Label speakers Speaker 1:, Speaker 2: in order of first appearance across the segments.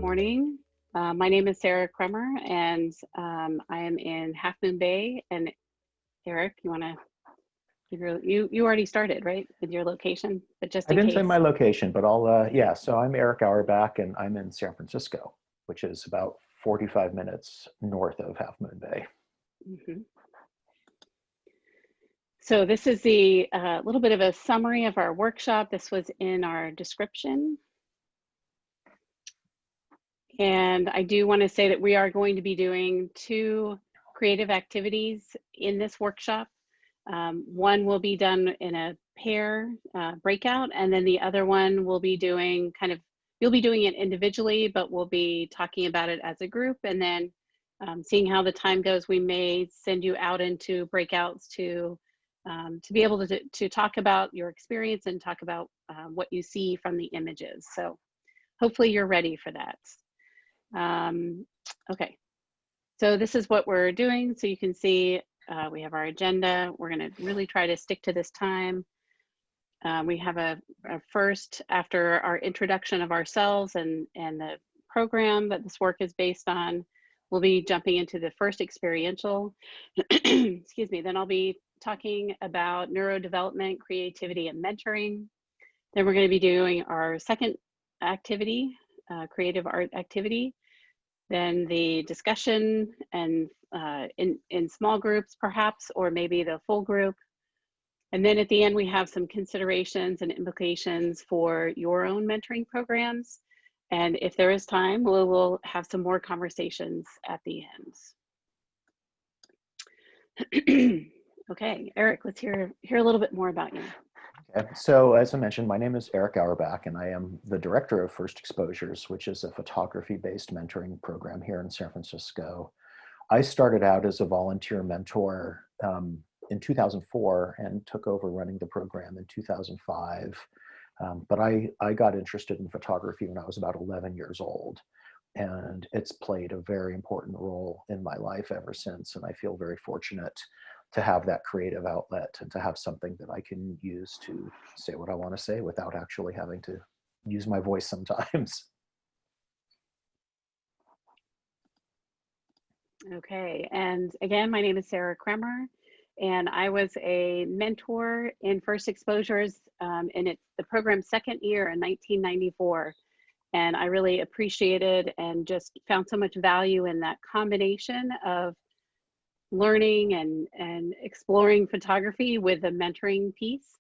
Speaker 1: morning. My name is Sarah Kremer, and I am in Half Moon Bay. And Erik, you want to give you already started, right, with your location, but just
Speaker 2: I
Speaker 1: in
Speaker 2: didn't say
Speaker 1: case.
Speaker 2: my location, but yeah, so I'm Erik Auerbach and I'm in San Francisco, which is about 45 minutes north of Half Moon Bay.
Speaker 1: Mm-hmm. So this is the little bit of a summary of our workshop. This was in our description. And I do want to say that we are going to be doing two creative activities in this workshop. One will be done in a pair breakout, and then the other one will be doing you'll be doing it individually, but we'll be talking about it as a group, and then seeing how the time goes, we may send you out into breakouts to be able to talk about your experience and talk about what you see from the images. So hopefully you're ready for that. Okay, so this is what we're doing. So you can see we have our agenda. We're going to really try to stick to this time. We have a first, after our introduction of ourselves and the program that this work is based on, we'll be jumping into the first experiential. Excuse me. Then I'll be talking about neurodevelopment, creativity, and mentoring. Then we're going to be doing our second activity, creative art activity. Then the discussion and in small groups perhaps, or maybe the full group. And then at the end, we have some considerations and implications for your own mentoring programs. And if there is time, we'll have some more conversations at the end. Okay, Erik, let's hear a little bit more about you.
Speaker 2: Okay. So as I mentioned, my name is Erik Auerbach, and I am the director of First Exposures, which is a photography-based mentoring program here in San Francisco. I started out as a volunteer mentor in 2004 and took over running the program in 2005. But I got interested in photography when I was about 11 years old, and it's played a very important role in my life ever since. And I feel very fortunate to have that creative outlet and to have something that I can use to say what I want to say without actually having to use my voice sometimes.
Speaker 1: Okay, and again, my name is Sarah Kremer, and I was a mentor in First Exposures in the program's second year in 1994. And I really appreciated and just found so much value in that combination of learning and exploring photography with the mentoring piece.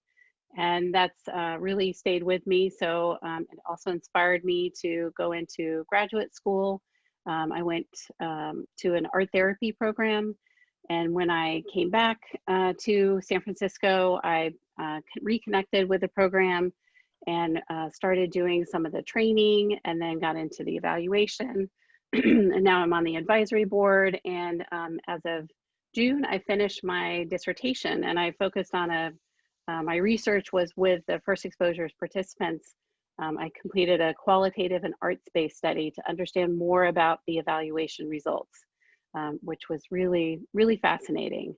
Speaker 1: And that's really stayed with me. So it also inspired me to go into graduate school. I went to an art therapy program. And when I came back to San Francisco, I reconnected with the program and started doing some of the training, and then got into the evaluation. And now I'm on the advisory board. And as of June, I finished my dissertation, and I focused on my research was with the First Exposures participants. I completed a qualitative and arts-based study to understand more about the evaluation results, which was really, really fascinating.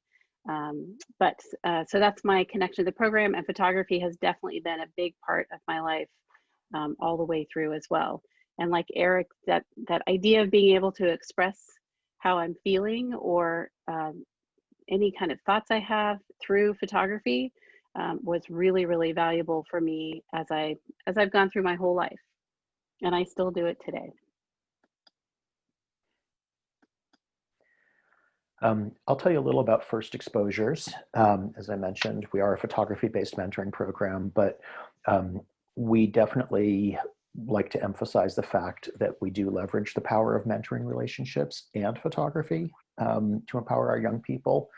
Speaker 1: So that's my connection to the program, and photography has definitely been a big part of my life all the way through as well. And like Erik, that idea of being able to express how I'm feeling or any kind of thoughts I have through photography was really, really valuable for me as I've gone through my whole life, and I still do it today.
Speaker 2: I'll tell you a little about First Exposures. As I mentioned, we are a photography-based mentoring program, but we definitely like to emphasize the fact that we do leverage the power of mentoring relationships and photography to empower our young people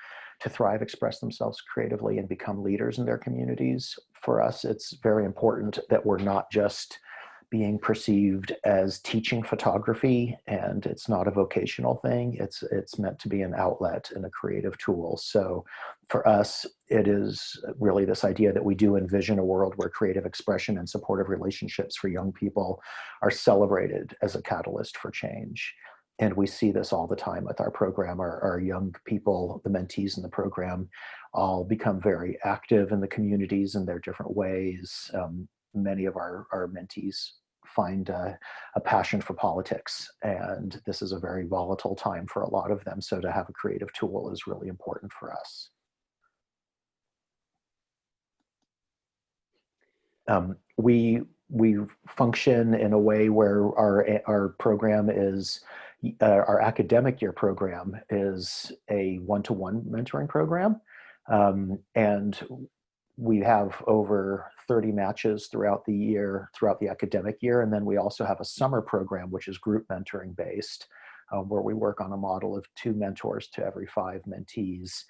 Speaker 2: to thrive, express themselves creatively, and become leaders in their communities. For us, it's very important that we're not just being perceived as teaching photography, and it's not a vocational thing. It's meant to be an outlet and a creative tool. So for us, it is really this idea that we do envision a world where creative expression and supportive relationships for young people are celebrated as a catalyst for change. And we see this all the time with our program. Our young people, the mentees in the program, all become very active in the communities in their different ways. Many of our mentees find a passion for politics. And this is a very volatile time for a lot of them. So to have a creative tool is really important for us. We function in a way where our program is, our academic year program is a one-to-one mentoring program. And we have over 30 matches throughout the year, throughout the academic year. And then we also have a summer program, which is group mentoring based, where we work on a model of 2 mentors to every 5 mentees.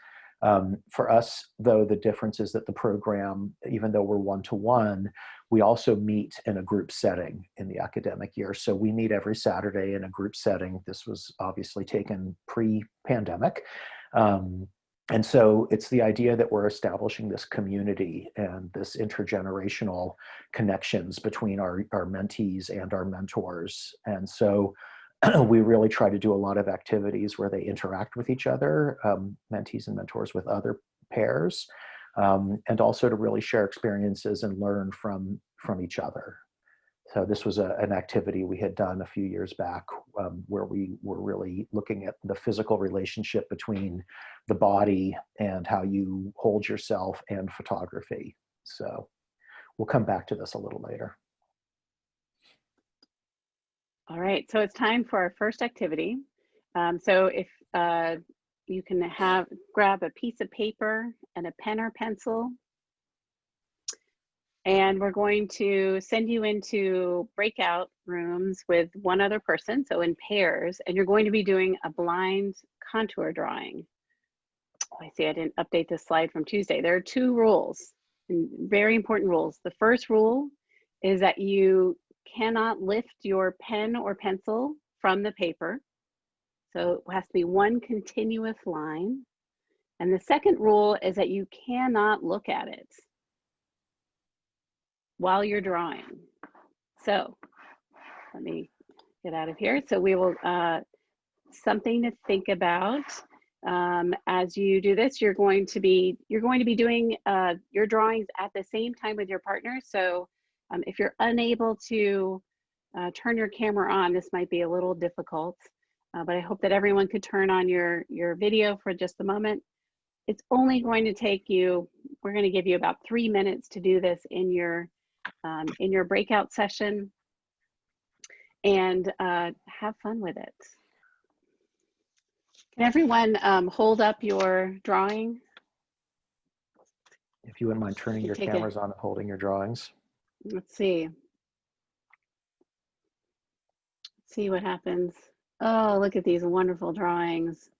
Speaker 2: For us, though, the difference is that the program, even though we're one-to-one, we also meet in a group setting in the academic year. So we meet every Saturday in a group setting. This was obviously taken pre-pandemic. And so it's the idea that we're establishing this community and this intergenerational connections between our mentees and our mentors. And so we really try to do a lot of activities where they interact with each other, mentees and mentors with other pairs, and also to really share experiences and learn from each other. So this was an activity we had done a few years back, where we were really looking at the physical relationship between the body and how you hold yourself and photography. So we'll come back to this a little later.
Speaker 1: All right, so it's time for our first activity. So if you can grab a piece of paper and a pen or pencil, and we're going to send you into breakout rooms with one other person, so in pairs, and you're going to be doing a blind contour drawing. Oh, I see I didn't update this slide from Tuesday. There are 2 rules, very important rules. The first rule is that you cannot lift your pen or pencil from the paper. So it has to be one continuous line. And the second rule is that you cannot look at it while you're drawing. So let me get out of here. So we will, something to think about as you do this. You're going to be doing your drawings at the same time with your partner. So if you're unable to turn your camera on, this might be a little difficult, but I hope that everyone could turn on your video for just a moment. It's only going to take you, we're going to give you about 3 minutes to do this in your breakout session, and have fun with it. Can everyone hold up your drawing?
Speaker 2: If you wouldn't mind turning your cameras on and holding your drawings.
Speaker 1: Let's see. Let's see what happens. Oh, look at these wonderful drawings.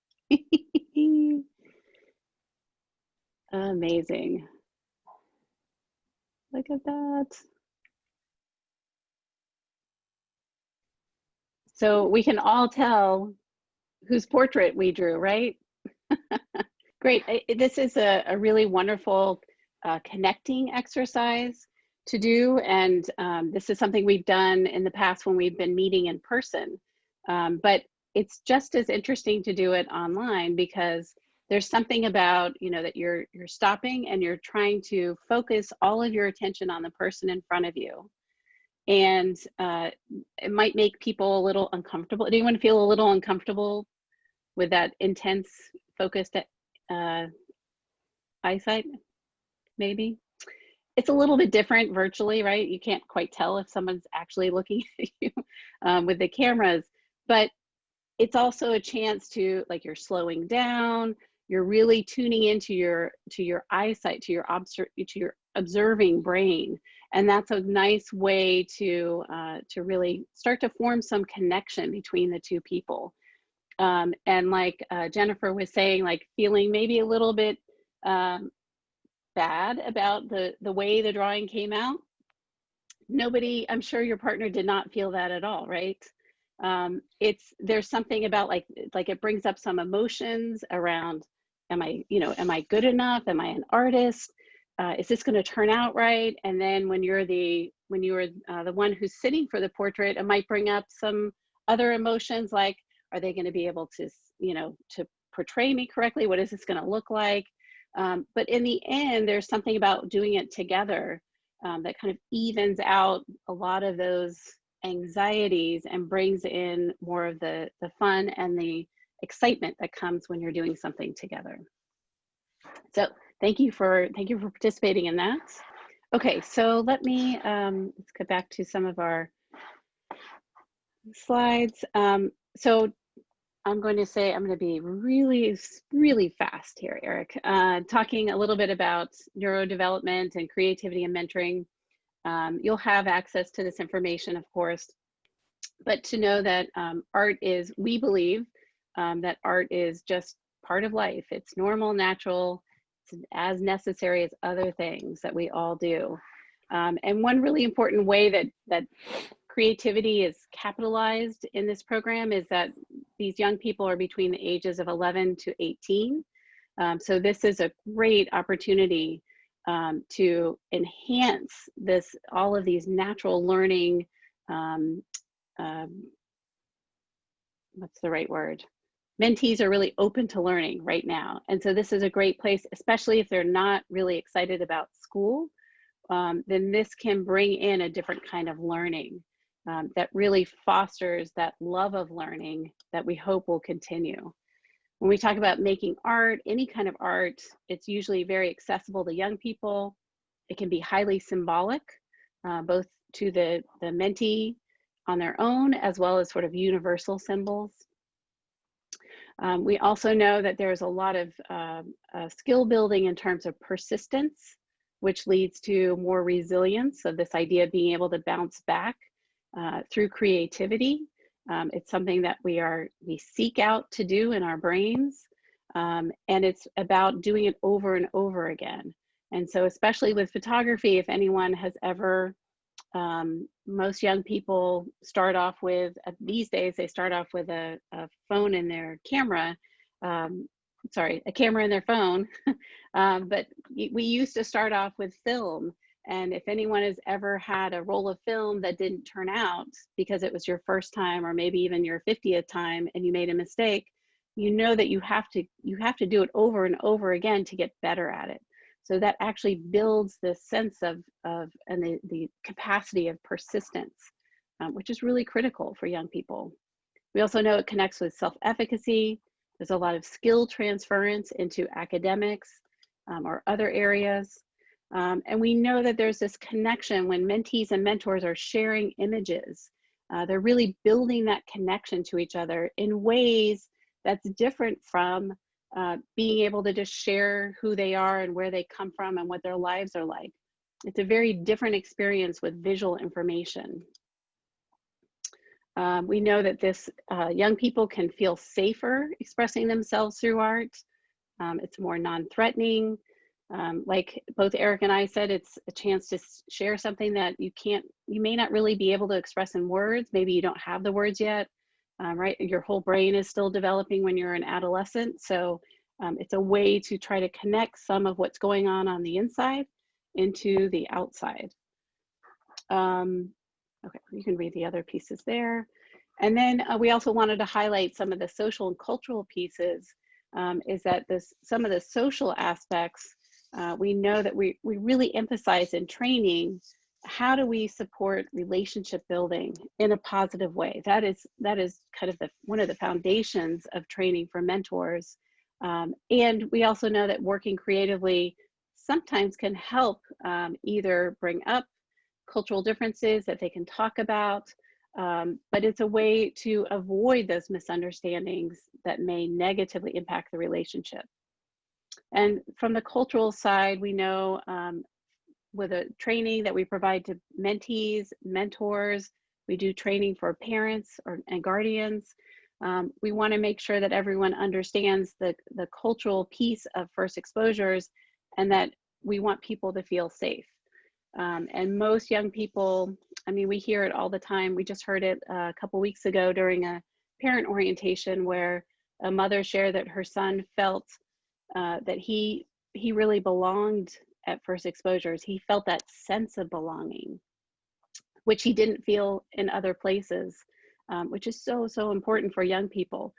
Speaker 1: Amazing. Look at that. So we can all tell whose portrait we drew, right? Great. This is a really wonderful connecting exercise to do. And this is something we've done in the past when we've been meeting in person. But it's just as interesting to do it online, because there's something about, that you're stopping and you're trying to focus all of your attention on the person in front of you. And it might make people a little uncomfortable. Anyone feel a little uncomfortable with that intense, focused eyesight, maybe? It's a little bit different virtually, right? You can't quite tell if someone's actually looking at you with the cameras, but it's also a chance to, like, you're slowing down, you're really tuning into your eyesight, to your observing brain. And that's a nice way to really start to form some connection between the 2 people. And like Jennifer was saying, like feeling maybe a little bit bad about the way the drawing came out. I'm sure your partner did not feel that at all, right? There's something about like it brings up some emotions around, am I good enough? Am I an artist? Is this going to turn out right? And then when you are the one who's sitting for the portrait, it might bring up some other emotions, like, are they going to be able to, to portray me correctly? What is this going to look like? But in the end, there's something about doing it together that kind of evens out a lot of those anxieties and brings in more of the fun and the excitement that comes when you're doing something together. So thank you for participating in that. Okay, so let me let's go back to some of our slides. So I'm going to be really fast here, Erik, talking a little bit about neurodevelopment and creativity and mentoring. You'll have access to this information, of course, but to know that we believe that art is just part of life. It's normal, natural, it's as necessary as other things that we all do. And one really important way that creativity is capitalized in this program is that these young people are between the ages of 11 to 18. So this is a great opportunity to enhance all of these natural learning, what's the right word? Mentees are really open to learning right now. And so this is a great place, especially if they're not really excited about school, then this can bring in a different kind of learning that really fosters that love of learning that we hope will continue. When we talk about making art, any kind of art, it's usually very accessible to young people. It can be highly symbolic, both to the mentee on their own, as well as sort of universal symbols. We also know that there's a lot of skill building in terms of persistence, which leads to more resilience of this idea of being able to bounce back through creativity. It's something that we seek out to do in our brains, and it's about doing it over and over again. And so especially with photography, if anyone has ever, most young people start off with, these days, they start off with a phone in their camera, a camera in their phone, but we used to start off with film. And if anyone has ever had a roll of film that didn't turn out because it was your first time or maybe even your 50th time and you made a mistake, you know that you have to do it over and over again to get better at it. So that actually builds this sense of and the capacity of persistence, which is really critical for young people. We also know it connects with self-efficacy. There's a lot of skill transference into academics or other areas. And we know that there's this connection when mentees and mentors are sharing images. They're really building that connection to each other in ways that's different from being able to just share who they are and where they come from and what their lives are like. It's a very different experience with visual information. We know that young people can feel safer expressing themselves through art. It's more non-threatening. Like both Erik and I said, it's a chance to share something that you may not really be able to express in words. Maybe you don't have the words yet, right? Your whole brain is still developing when you're an adolescent. So it's a way to try to connect some of what's going on the inside into the outside. Okay, you can read the other pieces there. And then we also wanted to highlight some of the social and cultural pieces, is that some of the social aspects, we know that we really emphasize in training, how do we support relationship building in a positive way? That is kind of one of the foundations of training for mentors. And we also know that working creatively sometimes can help either bring up cultural differences that they can talk about, but it's a way to avoid those misunderstandings that may negatively impact the relationship. And from the cultural side, we know with a training that we provide to mentees, mentors, we do training for parents and guardians. We want to make sure that everyone understands the cultural piece of first exposures, and that we want people to feel safe. And most young people, I mean, we hear it all the time. We just heard it a couple weeks ago during a parent orientation where a mother shared that her son felt that he really belonged at first exposures. He felt that sense of belonging, which he didn't feel in other places, which is so important for young people.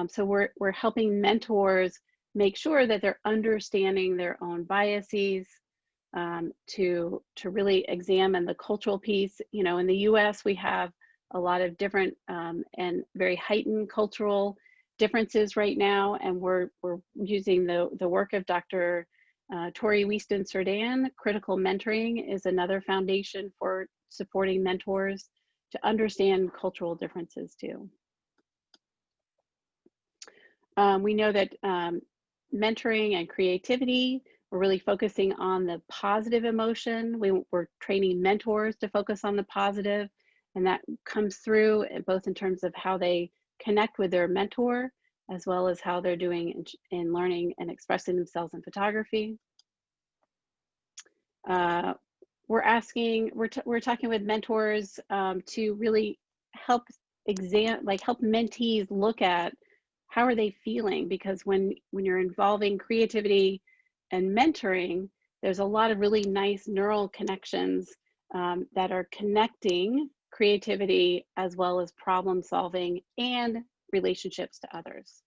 Speaker 1: So we're helping mentors make sure that they're understanding their own biases, to really examine the cultural piece. You know, in the US, we have a lot of different and very heightened cultural differences right now, and we're using the work of Dr. Tori Wieston-Serdan. Critical mentoring is another foundation for supporting mentors to understand cultural differences too. We know that mentoring and creativity, we're really focusing on the positive emotion. We're training mentors to focus on the positive, and that comes through both in terms of how they connect with their mentor, as well as how they're doing in learning and expressing themselves in photography. We're talking with mentors to really help help mentees look at how are they feeling, because when you're involving creativity and mentoring, there's a lot of really nice neural connections that are connecting creativity as well as problem solving and relationships to others.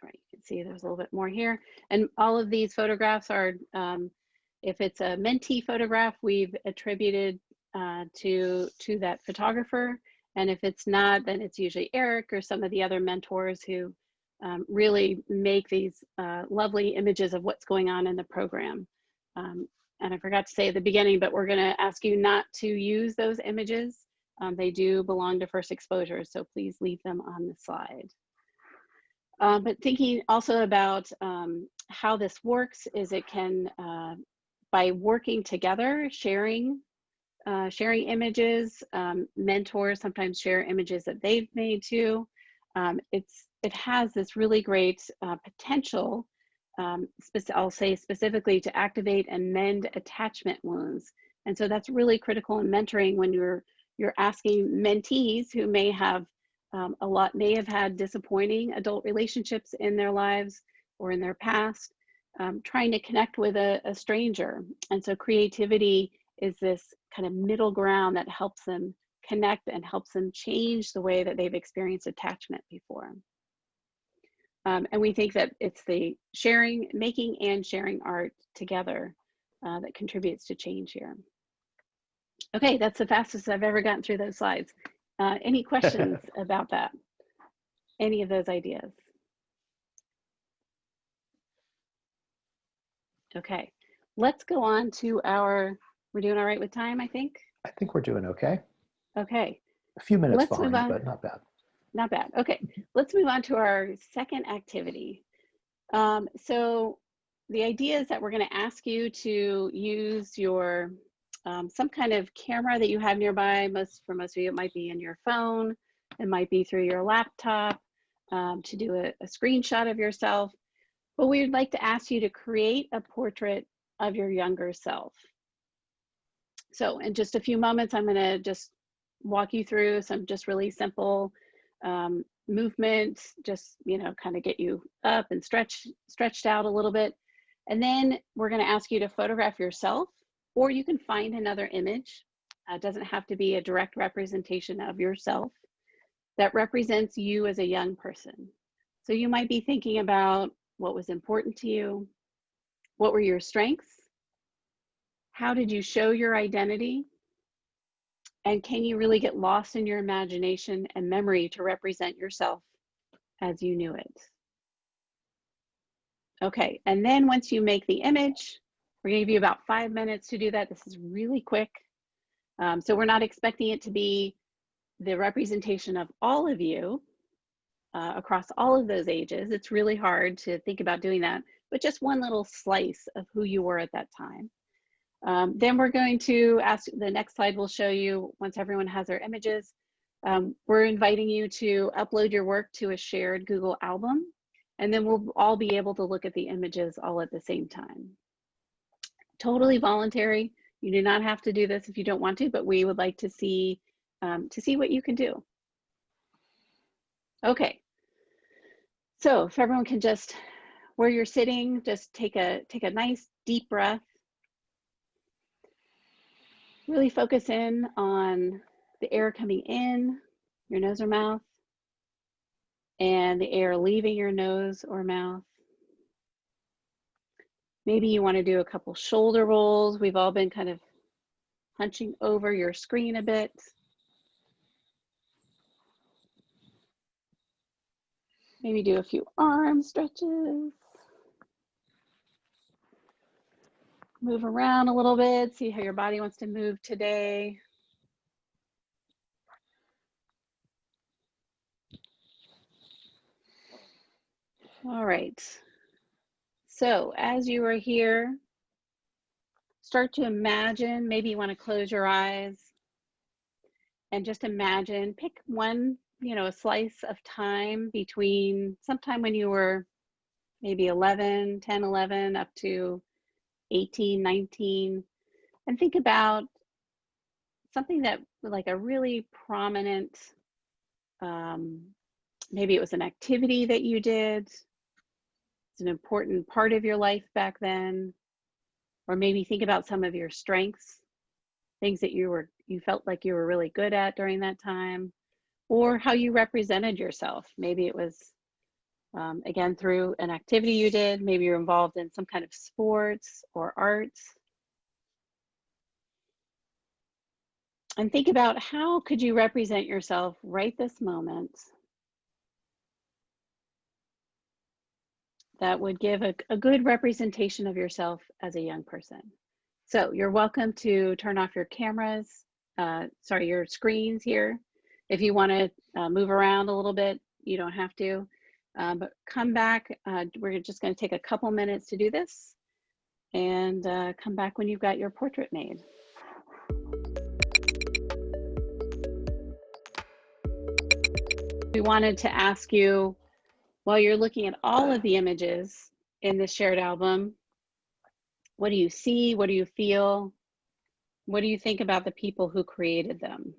Speaker 1: All right, you can see there's a little bit more here. And all of these photographs are, if it's a mentee photograph, we've attributed to that photographer. And if it's not, then it's usually Erik or some of the other mentors who really make these lovely images of what's going on in the program. And I forgot to say at the beginning, but we're gonna ask you not to use those images. They do belong to first exposure, so please leave them on the slide. But thinking also about how this works is it can, by working together, sharing images, mentors sometimes share images that they've made too. It has this really great potential, I'll say specifically, to activate and mend attachment wounds. And so that's really critical in mentoring when you're asking mentees who may have had disappointing adult relationships in their lives or in their past, trying to connect with a stranger. And so creativity is this kind of middle ground that helps them connect and helps them change the way that they've experienced attachment before. And we think that it's the making and sharing art together that contributes to change here. Okay, that's the fastest I've ever gotten through those slides. Any questions about that? Any of those ideas? Okay, let's go on to we're doing all right with time, I think?
Speaker 2: I think we're doing okay.
Speaker 1: Okay.
Speaker 2: A few minutes
Speaker 1: Let's
Speaker 2: behind, but not bad.
Speaker 1: Not bad. Okay, let's move on to our second activity. So the idea is that we're going to ask you to use your some kind of camera that you have nearby. For most of you, it might be in your phone. It might be through your laptop to do a screenshot of yourself. But we would like to ask you to create a portrait of your younger self. So in just a few moments, I'm going to just walk you through some just really simple movements, just, kind of get you up and stretched out a little bit. And then we're going to ask you to photograph yourself, or you can find another image. It doesn't have to be a direct representation of yourself that represents you as a young person. So you might be thinking about what was important to you, what were your strengths, how did you show your identity, and can you really get lost in your imagination and memory to represent yourself as you knew it? Okay, and then once you make the image, we're going to give you about 5 minutes to do that. This is really quick. So we're not expecting it to be the representation of all of you across all of those ages. It's really hard to think about doing that, but just one little slice of who you were at that time. Then we're going to ask, the next slide will show you, once everyone has their images, we're inviting you to upload your work to a shared Google album, and then we'll all be able to look at the images all at the same time. Totally voluntary. You do not have to do this if you don't want to, but we would like to see what you can do. Okay. So if everyone can just, where you're sitting, just take a nice deep breath. Really focus in on the air coming in your nose or mouth and the air leaving your nose or mouth. Maybe you want to do a couple shoulder rolls. We've all been kind of hunching over your screen a bit. Maybe do a few arm stretches. Move around a little bit, see how your body wants to move today. All right. So as you are here, start to imagine, maybe you want to close your eyes and just imagine, pick one, a slice of time between sometime when you were maybe 10, 11, up to 18, 19, and think about something that like a really prominent, maybe it was an activity that you did. It's an important part of your life back then. Or maybe think about some of your strengths, things that you felt like you were really good at during that time, or how you represented yourself. Maybe it was, again, through an activity you did. Maybe you're involved in some kind of sports or arts. And think about how could you represent yourself right this moment that would give a good representation of yourself as a young person. So you're welcome to turn off your cameras, your screens here. If you want to move around a little bit, you don't have to, but come back. We're just going to take a couple minutes to do this, and come back when you've got your portrait made. We wanted to ask you, while you're looking at all of the images in this shared album, what do you see? What do you feel? What do you think about the people who created them?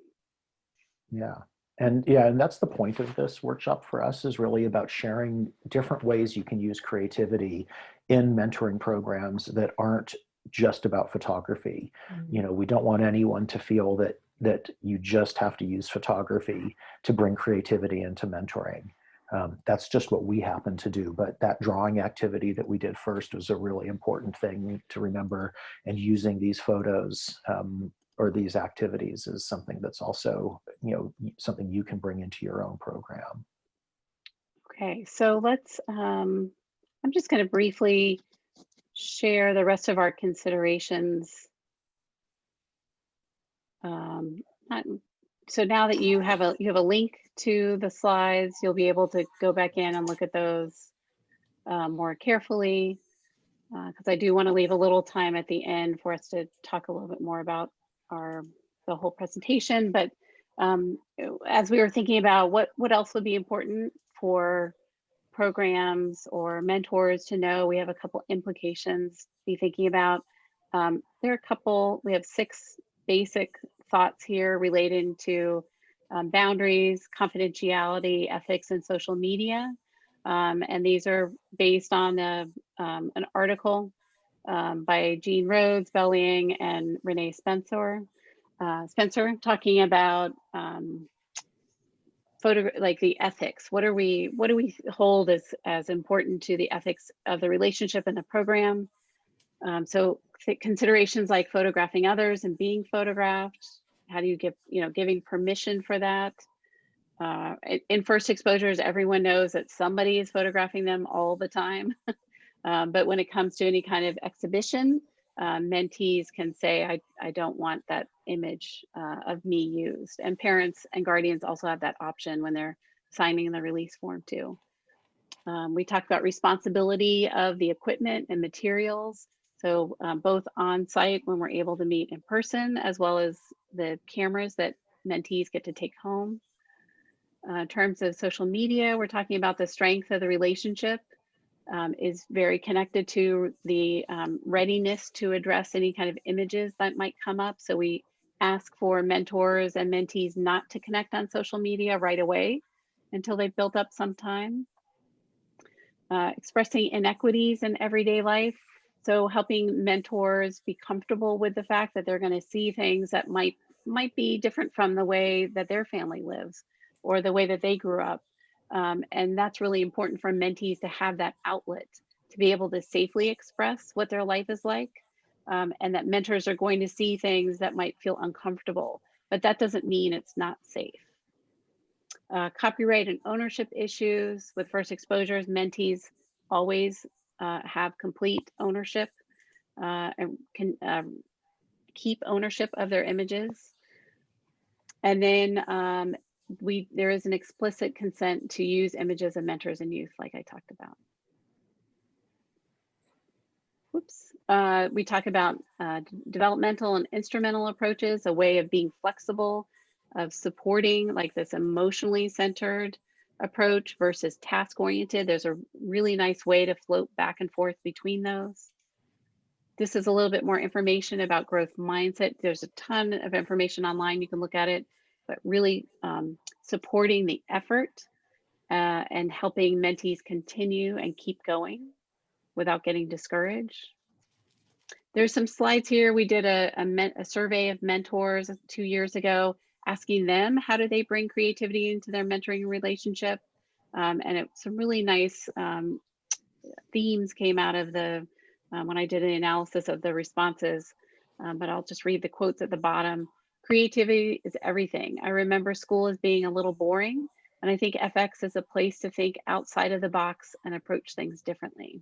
Speaker 2: Yeah. And that's the point of this workshop for us, is really about sharing different ways you can use creativity in mentoring programs that aren't just about photography. Mm-hmm. We don't want anyone to feel that you just have to use photography to bring creativity into mentoring. That's just what we happen to do. But that drawing activity that we did first was a really important thing to remember, and using these photos or these activities is something that's also, something you can bring into your own program.
Speaker 1: Okay, so let's, I'm just going to briefly share the rest of our considerations. So now that you have a link to the slides, you'll be able to go back in and look at those more carefully, because I do want to leave a little time at the end for us to talk a little bit more about the whole presentation. But as we were thinking about what else would be important for programs or mentors to know, we have a couple implications to be thinking about. We have 6 basic thoughts here relating to boundaries, confidentiality, ethics, and social media. And these are based on an article by Jean Rhodes, Belling, and Renee Spencer, talking about like the ethics. What do we hold as important to the ethics of the relationship in the program? So considerations like photographing others and being photographed. How do you give, giving permission for that? In first exposures, everyone knows that somebody is photographing them all the time. But when it comes to any kind of exhibition, mentees can say, I don't want that image of me used. And parents and guardians also have that option when they're signing the release form too. We talked about responsibility of the equipment and materials. So both on site when we're able to meet in person, as well as the cameras that mentees get to take home. In terms of social media, we're talking about the strength of the relationship is very connected to the readiness to address any kind of images that might come up. So we ask for mentors and mentees not to connect on social media right away until they've built up some time. Expressing inequities in everyday life. So helping mentors be comfortable with the fact that they're going to see things that might be different from the way that their family lives or the way that they grew up. And that's really important for mentees to have that outlet to be able to safely express what their life is like, and that mentors are going to see things that might feel uncomfortable, but that doesn't mean it's not safe. Copyright and ownership issues with first exposures, mentees always have complete ownership and can keep ownership of their images. And then there is an explicit consent to use images of mentors and youth, like I talked about. Whoops. We talk about developmental and instrumental approaches, a way of being flexible, of supporting like this emotionally centered approach versus task oriented. There's a really nice way to float back and forth between those. This is a little bit more information about growth mindset. There's a ton of information online. You can look at it, but really supporting the effort and helping mentees continue and keep going without getting discouraged. There's some slides here. We did a survey of mentors 2 years ago, asking them how do they bring creativity into their mentoring relationship. And some really nice themes came out of the when I did an analysis of the responses. But I'll just read the quotes at the bottom. Creativity is everything. I remember school as being a little boring, and I think FX is a place to think outside of the box and approach things differently.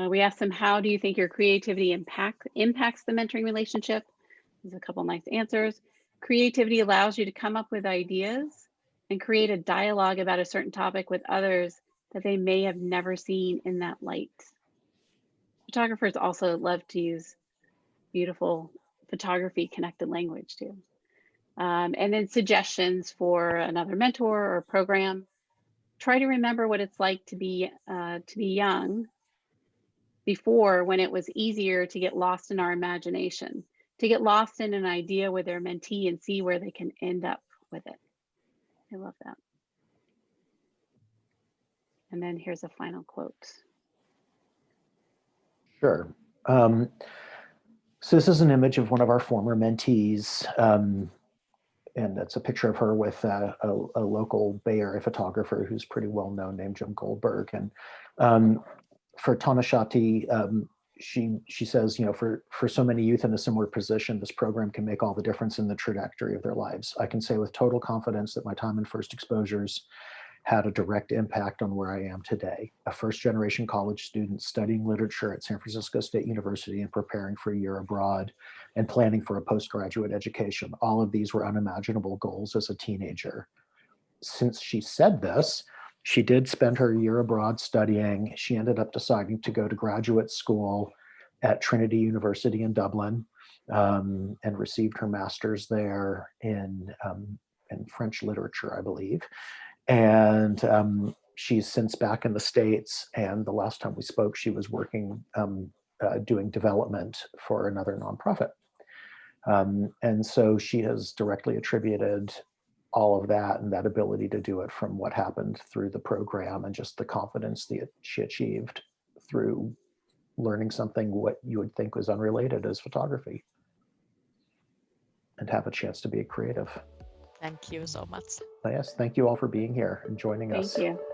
Speaker 1: We asked them, how do you think your creativity impacts the mentoring relationship? There's a couple nice answers. Creativity allows you to come up with ideas and create a dialogue about a certain topic with others that they may have never seen in that light. Photographers also love to use beautiful photography connected language too. And then suggestions for another mentor or program. Try to remember what it's like to be young before, when it was easier to get lost in our imagination, to get lost in an idea with their mentee and see where they can end up with it. I love that. And then here's a final quote.
Speaker 2: Sure. So this is an image of one of our former mentees, and it's a picture of her with a local Bay Area photographer who's pretty well known, named Jim Goldberg. And for Tanashati, she says, you know, for so many youth in a similar position, this program can make all the difference in the trajectory of their lives. I can say with total confidence that my time in first exposures had a direct impact on where I am today. A first-generation college student studying literature at San Francisco State University and preparing for a year abroad and planning for a postgraduate education. All of these were unimaginable goals as a teenager. Since she said this, she did spend her year abroad studying. She ended up deciding to go to graduate school at Trinity University in Dublin and received her master's there in French literature, I believe. And she's since back in the States. And the last time we spoke, she was working, doing development for another nonprofit. And so she has directly attributed all of that and that ability to do it from what happened through the program and just the confidence that she achieved through learning something what you would think was unrelated as photography and have a chance to be a creative.
Speaker 3: Thank you so much.
Speaker 2: Yes, thank you all for being here and joining us.
Speaker 1: Thank you.